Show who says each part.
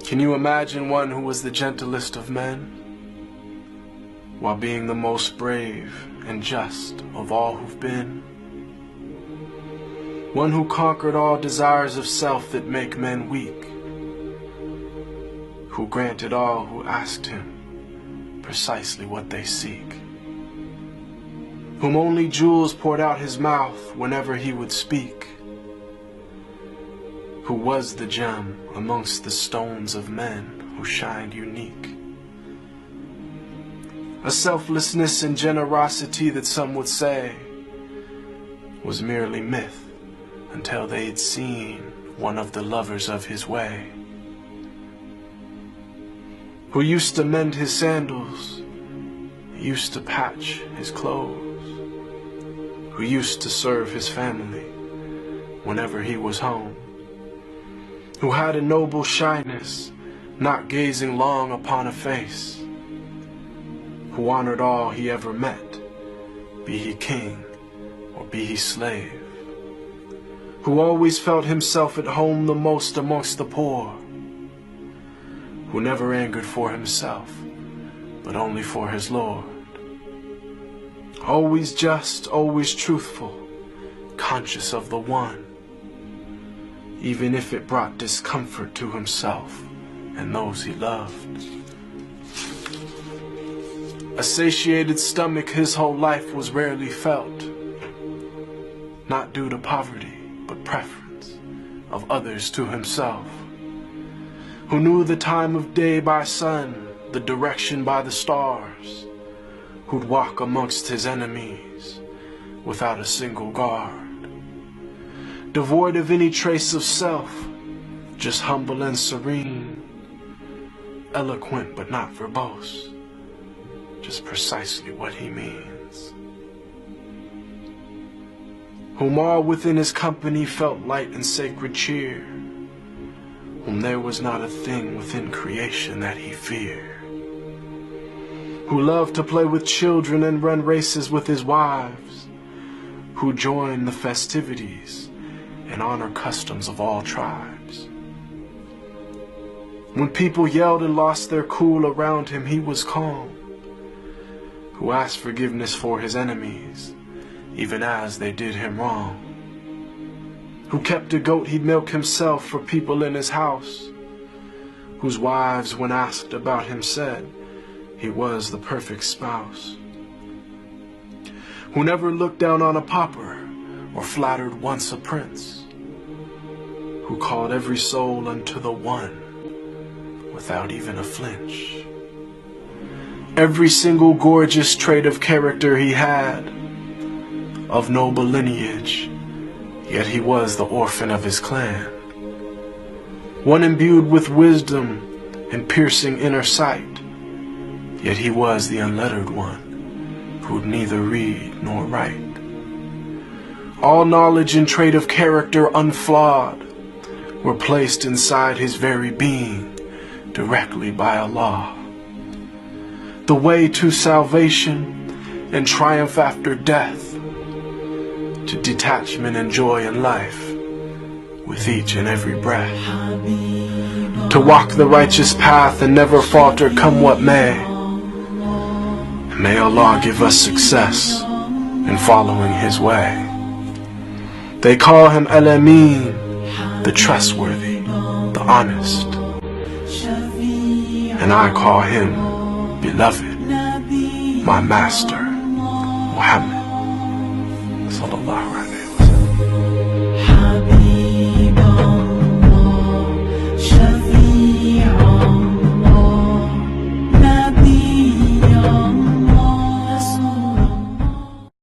Speaker 1: Can you imagine one who was the gentlest of men, while being the most brave and just of all who've been? One who conquered all desires of self that make men weak, who granted all who asked him precisely what they seek, whom only jewels poured out his mouth whenever he would speak, who was the gem amongst the stones of men who shined unique. A selflessness and generosity that some would say was merely myth until they'd seen one of the lovers of his way, who used to mend his sandals, used to patch his clothes, who used to serve his family whenever he was home, who had a noble shyness, not gazing long upon a face, who honored all he ever met, be he king or be he slave, who always felt himself at home the most amongst the poor, who never angered for himself, but only for his Lord, always just, always truthful, conscious of the one, even if it brought discomfort to himself and those he loved. A satiated stomach his whole life was rarely felt, not due to poverty, but preference of others to himself, who knew the time of day by sun, the direction by the stars, who'd walk amongst his enemies without a single guard, devoid of any trace of self, just humble and serene, eloquent but not verbose, just precisely what he means, whom all within his company felt light and sacred cheer, whom there was not a thing within creation that he feared, who loved to play with children and run races with his wives, who joined the festivities and honor customs of all tribes. When people yelled and lost their cool around him, he was calm, who asked forgiveness for his enemies, even as they did him wrong, who kept a goat he'd milk himself for people in his house, whose wives, when asked about him, said he was the perfect spouse, who never looked down on a pauper or flattered once a prince, who called every soul unto the one without even a flinch. Every single gorgeous trait of character he had, of noble lineage, yet he was the orphan of his clan, one imbued with wisdom and piercing inner sight, yet he was the unlettered one, who'd neither read nor write. All knowledge and trait of character unflawed were placed inside his very being directly by Allah. The way to salvation and triumph after death, to detachment and joy in life with each and every breath, to walk the righteous path and never falter come what may. May Allah give us success in following his way. They call him Al-Amin, the trustworthy, the honest, and I call him beloved, my master, Muhammad.